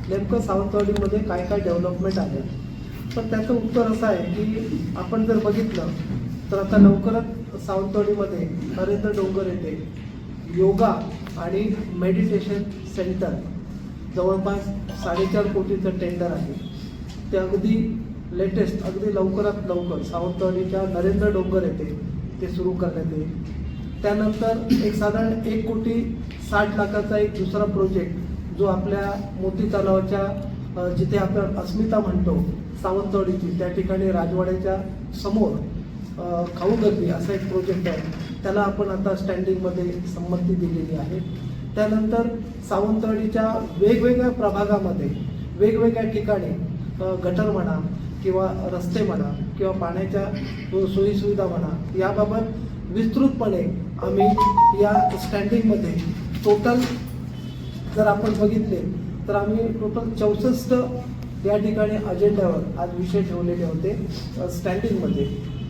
नेमकं सावंतवाडीमध्ये काय काय डेव्हलपमेंट आले. तर त्याचं उत्तर असं आहे की आपण जर बघितलं तर आता लवकरच सावंतवाडीमध्ये नरेंद्र डोंगर येथे योगा आणि मेडिटेशन सेंटर जवळपास 4.5 कोटीचं टेंडर आहे. ते अगदी लेटेस्ट, अगदी लवकरात लवकर सावंतवाडीच्या नरेंद्र डोंगर येथे ते सुरू करण्यात येईल. त्यानंतर एक साधारण 1,60,00,000चा एक दुसरा प्रोजेक्ट जो आपल्या मोती तलावाच्या जिथे आपण अस्मिता म्हणतो सावंतवाडीची, त्या ठिकाणी राजवाड्याच्या समोर खाऊ गर्दी असा एक प्रोजेक्ट आहे. त्याला आपण आता स्टँडिंगमध्ये संमती दिलेली आहे. त्यानंतर सावंतवाडीच्या वेगवेगळ्या प्रभागामध्ये वेगवेगळ्या ठिकाणी गटर म्हणा किंवा रस्ते म्हणा किंवा पाण्याच्या सोयीसुविधा म्हणा, याबाबत विस्तृतपणे आम्ही या स्टँडिंगमध्ये टोटल जर आपण बघितले तर आम्ही टोटल 64 या ठिकाणी अजेंड्यावर आज विषय ठेवलेले होते स्टँडिंगमध्ये.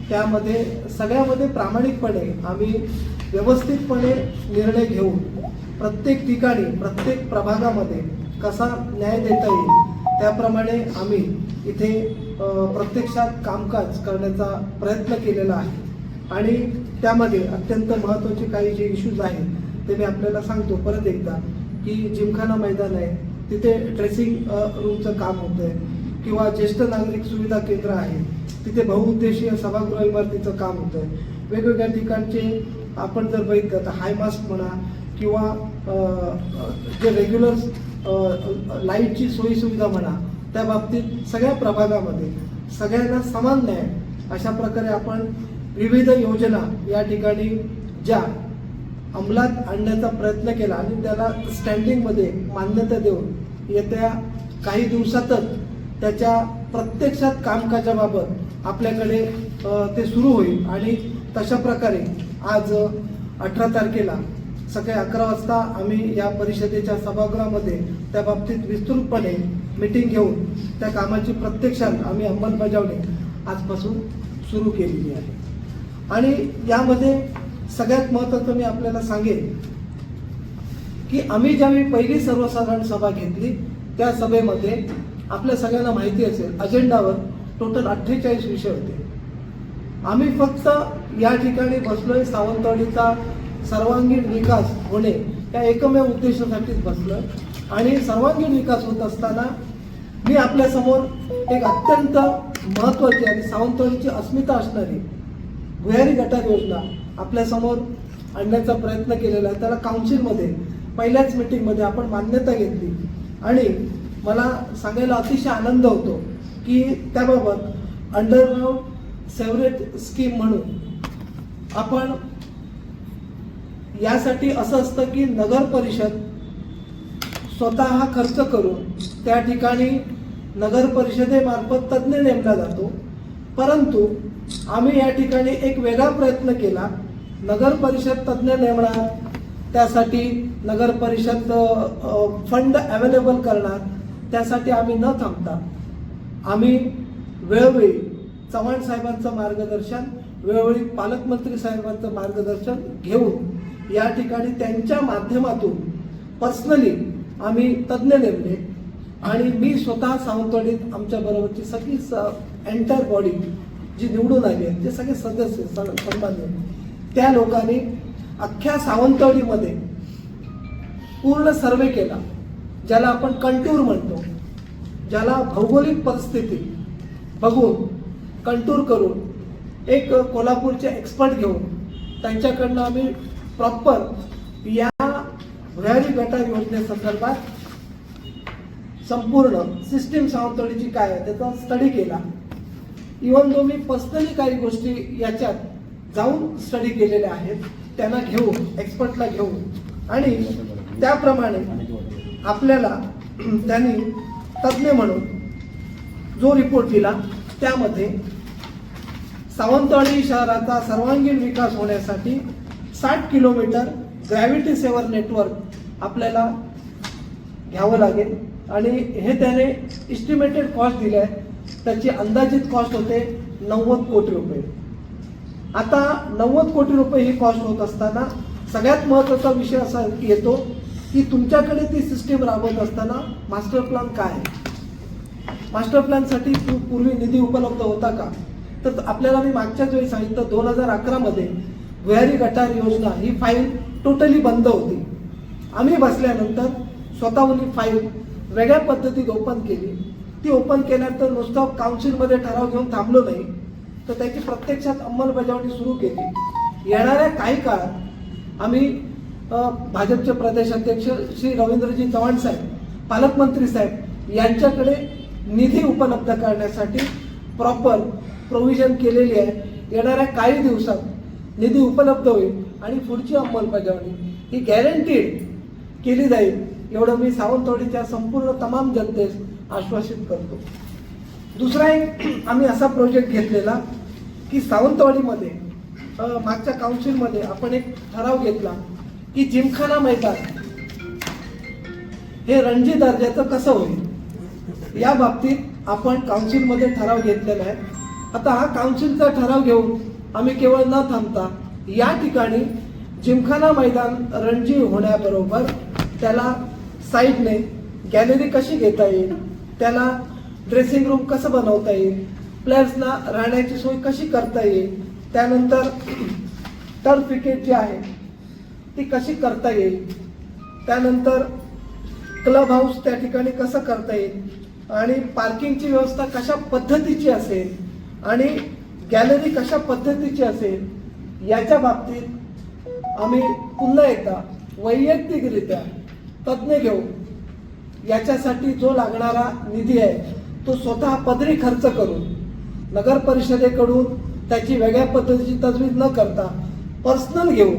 त्यामध्ये सगळ्यामध्ये प्रामाणिकपणे आम्ही व्यवस्थितपणे निर्णय घेऊन प्रत्येक ठिकाणी प्रत्येक प्रभागामध्ये कसा न्याय देता येईल त्याप्रमाणे आम्ही इथे प्रत्यक्षात कामकाज करण्याचा प्रयत्न केलेला आहे. आणि त्यामध्ये अत्यंत महत्त्वाचे काही जे इश्यूज आहेत ते मी आपल्याला सांगतो परत एकदा की जिमखाना मैदान आहे, तिथे ड्रेसिंग रूमचं काम होतं आहे किंवा ज्येष्ठ नागरिक सुविधा केंद्र आहे, तिथे बहुउद्देशीय सभागृह इमारतीचं काम होतं आहे. वेगवेगळ्या ठिकाणचे आपण जर बघितलं तर हाय मास्क म्हणा किंवा जे रेग्युलर लाईटची सोयीसुविधा म्हणा, त्या बाबतीत सगळ्या प्रभागामध्ये सगळ्यांना समान न्याय अशा प्रकारे आपण विविध योजना या ठिकाणी ज्या अंमलात आणण्याचा प्रयत्न केला आणि त्याला स्टँडिंगमध्ये मान्यता देऊन येत्या काही दिवसातच त्याच्या प्रत्यक्षात कामकाजाबाबत आपल्याकडे ते सुरू होईल. आणि तशा प्रकारे आज 18 तारखेला सकाळी 11 वाजता आम्ही या परिषदेच्या सभागृहामध्ये त्या बाबतीत विस्तृतपणे मीटिंग घेऊन त्या कामाची प्रत्यक्षात आम्ही अंमलबजावणी आजपासून सुरू केलेली आहे. आणि यामध्ये सगळ्यात महत्त्वाचं मी आपल्याला सांगेन की आम्ही ज्यावेळी पहिली सर्वसाधारण सभा घेतली त्या सभेमध्ये आपल्या सगळ्यांना माहिती असेल अजेंडावर टोटल 48 विषय होते. आम्ही फक्त या ठिकाणी बसलोय सावंतवाडीचा सर्वांगीण विकास होणे या एकमेव उद्देशासाठीच बसलोय. आणि सर्वांगीण विकास होत असताना मी आपल्यासमोर एक अत्यंत महत्त्वाची आणि सावंतवाडीची अस्मिता असणारी भुयारी गटार योजना आपल्यासमोर आणण्याचा प्रयत्न केलेला आहे. त्याला काउन्सिलमध्ये पहिल्याच मीटिंगमध्ये आपण मान्यता घेतली आणि मला सांगायला अतिशय आनंद होतो की त्याबाबत अंडरग्राऊंड सेवरेज स्कीम म्हणून आपण यासाठी असं असतं की नगर परिषद स्वतः खर्च करून त्या ठिकाणी नगर परिषदेमार्फत तज्ज्ञ नेमला जातो. परंतु आम्ही या ठिकाणी एक वेगळा प्रयत्न केला. नगर परिषद तज्ज्ञ नेमणार, त्यासाठी नगर परिषद फंड अवेलेबल करणार, त्यासाठी आम्ही न थांबता आम्ही वेळोवेळी चव्हाण साहेबांचं मार्गदर्शन, वेळोवेळी पालकमंत्री साहेबांचं मार्गदर्शन घेऊन या ठिकाणी त्यांच्या माध्यमातून पर्सनली आम्ही तज्ज्ञ नेमले. आणि मी स्वतः सावंतवाडीत आमच्या बरोबरची सगळी एंटायर बॉडी जी निवडून आली आहे, ते सगळे सदस्य सन्मान्य, त्या लोकांनी अख्ख्या सावंतवाडीमध्ये पूर्ण सर्वे केला, ज्याला आपण कंटूर म्हणतो, ज्याला भौगोलिक परिस्थिती बघून कंटूर करून एक कोल्हापूरचे एक्सपर्ट घेऊन त्यांच्याकडनं आम्ही प्रॉपर या भुयारी गटार योजनेसंदर्भात संपूर्ण सिस्टीम सावंतवाडीची काय आहे त्याचा स्टडी केला. इव्हन दो मी पर्सनली काही गोष्टी याच्यात जाऊन स्टडी केलेल्या आहेत, त्यांना घेऊन एक्सपर्टला घेऊन आणि त्याप्रमाणे आपल्याला त्यांनी तज्ज्ञ म्हणून जो रिपोर्ट दिला त्यामध्ये सावंतवाडी शहराचा सर्वांगीण विकास होण्यासाठी 60 किलोमीटर ग्रॅव्हिटी सेवर नेटवर्क आपल्याला घ्यावं लागेल. आणि हे त्याने इस्टिमेटेड कॉस्ट दिले आहे, त्याची अंदाजित कॉस्ट होते 90 कोटी रुपये. आता 90 कोटी रुपये ही कॉस्ट होत असताना सगळ्यात महत्त्वाचा विषय असा येतो की की तुमच्याकडे ती सिस्टीम राबवत असताना मास्टर प्लॅन काय आहे, मास्टर प्लॅनसाठी पूर्वी निधी उपलब्ध होता का? तर आपल्याला मी मागच्याच वेळी सांगितलं 2011 मध्ये भुयारी गटार योजना ही फाईल टोटली बंद होती. आम्ही बसल्यानंतर स्वतःहून ही फाईल वेगळ्या पद्धतीत ओपन केली. ती ओपन केल्यानंतर नुसतं काउन्सिलमध्ये ठराव घेऊन थांबलो नाही, तर त्याची प्रत्यक्षात अंमलबजावणी सुरू केली. येणाऱ्या काही काळात आम्ही भाजपचे प्रदेशाध्यक्ष श्री रवींद्रजी चव्हाण साहेब, पालकमंत्री साहेब यांच्याकडे निधी उपलब्ध करण्यासाठी प्रॉपर प्रोव्हिजन केलेली आहे. येणाऱ्या काही दिवसात निधी उपलब्ध होईल आणि पुढची अंमलबजावणी ही गॅरंटीड केली जाईल, एवढं मी सावंतवाडीच्या संपूर्ण तमाम जनतेस आश्वासित करतो. दुसरा एक आम्ही असा प्रोजेक्ट घेतलेला की सावंतवाडीमध्ये मागच्या काउन्सिलमध्ये आपण एक ठराव घेतला की जिमखाना मैदान हे रणजी दर्जाचं कसं होईल, या बाबतीत आपण काउन्सिलमध्ये ठराव घेतलेला आहे. आता हा काउन्सिलचा ठराव घेऊन आम्ही केवळ न थांबता या ठिकाणी जिमखाना मैदान रणजी होण्याबरोबर त्याला साईडने गॅलरी कशी घेता येईल, त्याला ड्रेसिंग रूम कसं बनवता येईल, प्लेयर्सना राहण्याची सोय कशी करता येईल, त्यानंतर टर्फ विकेट जी आहे ती कशी करता येईल, त्यानंतर क्लब हाऊस त्या ठिकाणी कसं करता येईल आणि पार्किंगची व्यवस्था कशा पद्धतीची असेल आणि गॅलरी कशा पद्धतीची असेल, याच्या बाबतीत आम्ही पुन्हा एकदा वैयक्तिकरित्या तज्ज्ञ घेऊ. याच्यासाठी जो लागणारा निधी आहे तो स्वतः पदरी खर्च करून नगर परिषदेकडून त्याची वेगळ्या पद्धतीची तजवीज न करता पर्सनल घेऊन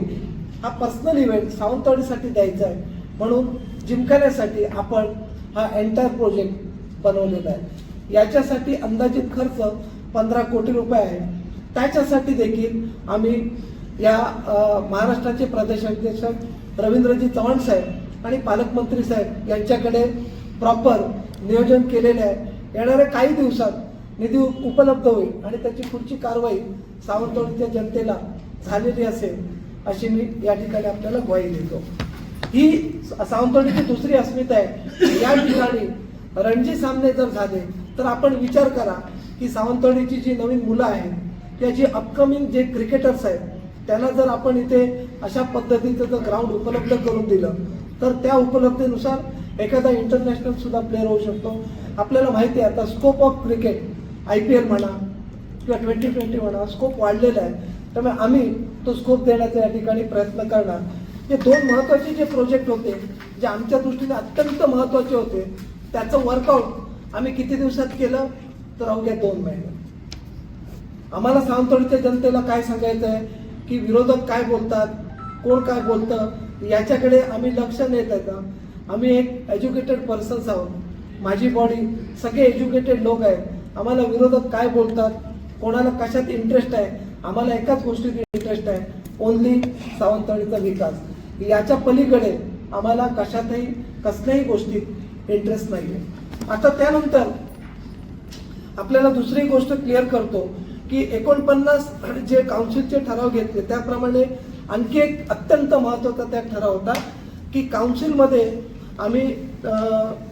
हा पर्सनल इव्हेंट सावंतवाडीसाठी द्यायचा आहे. म्हणून जिमखान्यासाठी आपण हा एंटायर प्रोजेक्ट बनवलेला आहे. याच्यासाठी अंदाजित खर्च 15 कोटी रुपये आहे. त्याच्यासाठी देखील आम्ही या महाराष्ट्राचे प्रदेशाध्यक्ष रवींद्रजी चव्हाण साहेब आणि पालकमंत्री साहेब यांच्याकडे प्रॉपर नियोजन केलेले आहे. येणाऱ्या काही दिवसात निधी उपलब्ध होईल आणि त्याची पुढची कारवाई सावंतवाडीच्या जनतेला झालेली असेल अशी मी या ठिकाणी आपल्याला ग्वाही देतो. ही सावंतवाडीची दुसरी अस्मिता आहे. या ठिकाणी रणजी सामने जर झाले तर आपण विचार करा की सावंतवाडीची जी नवीन मुलं आहेत किंवा जी अपकमिंग जे क्रिकेटर्स आहेत त्यांना जर आपण इथे अशा पद्धतीचं जर ग्राउंड उपलब्ध करून दिलं तर त्या उपलब्धीनुसार एखादा इंटरनॅशनल सुद्धा प्लेअर होऊ शकतो. आपल्याला माहिती आहे आता स्कोप ऑफ क्रिकेट IPL म्हणा किंवा 2020 म्हणा स्कोप वाढलेला आहे. त्यामुळे आम्ही तो स्कोप देण्याचा या ठिकाणी प्रयत्न करणार. हे दोन महत्त्वाचे जे प्रोजेक्ट होते जे आमच्या दृष्टीने अत्यंत महत्त्वाचे होते त्याचं वर्कआउट आम्ही किती दिवसात केलं तर अवघ्या 2 महिने. आम्हाला सावंतवाडीच्या जनतेला काय सांगायचं आहे की विरोधक काय बोलतात, कोण काय बोलतं याच्याकडे आम्ही लक्ष नेत आहे का? आम्ही एक एज्युकेटेड पर्सन्स आहोत. माझी बॉडी सगळे एज्युकेटेड लोक आहेत. आम्हाला विरोधक काय बोलतात, कोणाला कशात इंटरेस्ट आहे, आम्हाला एकाच गोष्टीत इंटरेस्ट आहे, ओनली सावंतवाडीचा विकास. याच्या पलीकडे आम्हाला कशातही कसल्याही गोष्टीत इंटरेस्ट नाही आहे. आता त्यानंतर आपल्याला दुसरी गोष्ट क्लिअर करतो की 49 जे काउन्सिलचे ठराव घेतले त्याप्रमाणे आणखी एक अत्यंत महत्त्वाचा त्या ठराव होता की काउन्सिलमध्ये आम्ही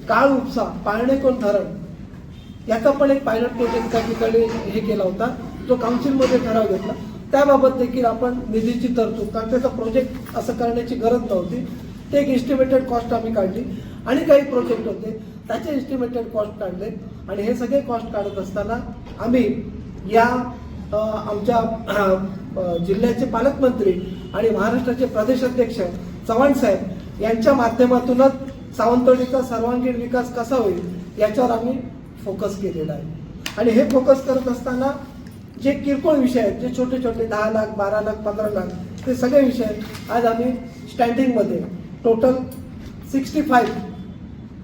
काळ उपसा पाळणेकोण धरण याचा पण एक पायलट प्रोजेक्ट त्या ठिकाणी हे केला होता जो काउन्सिलमध्ये ठराव घेतला. त्याबाबत देखील आपण निधीची तरतूद, कारण त्याचा प्रोजेक्ट असं करण्याची गरज नव्हती, ते एक एस्टिमेटेड कॉस्ट आम्ही काढली आणि काही प्रोजेक्ट होते त्याचे एस्टिमेटेड कॉस्ट काढले आणि हे सगळे कॉस्ट काढत असताना आम्ही या आमच्या जिल्ह्याचे पालकमंत्री आणि महाराष्ट्राचे प्रदेशाध्यक्ष चव्हाण साहेब यांच्या माध्यमातूनच सावंतवाडीचा सर्वांगीण विकास कसा होईल याच्यावर आम्ही फोकस केलेला आहे. आणि हे फोकस करत असताना जे किरकोळ विषय आहेत, जे छोटे छोटे 10 लाख 12 लाख 15 लाख ते सगळे विषय आज आम्ही स्टँडिंगमध्ये टोटल 65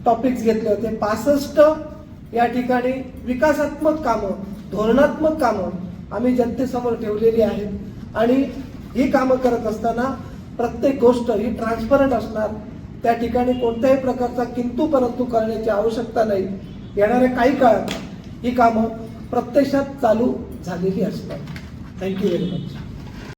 टॉपिक्स घेतले होते. 65 या ठिकाणी विकासात्मक कामं, धोरणात्मक कामं आम्ही जनतेसमोर ठेवलेली आहेत आणि ही कामं करत असताना प्रत्येक गोष्ट ही ट्रान्सपरंट असणार. त्या ठिकाणी कोणत्याही प्रकारचा किंतु परंतु करण्याची आवश्यकता नाही. येणाऱ्या काही काळात ही कामं प्रत्यक्षात चालू झालेली असतात. Thank you very much.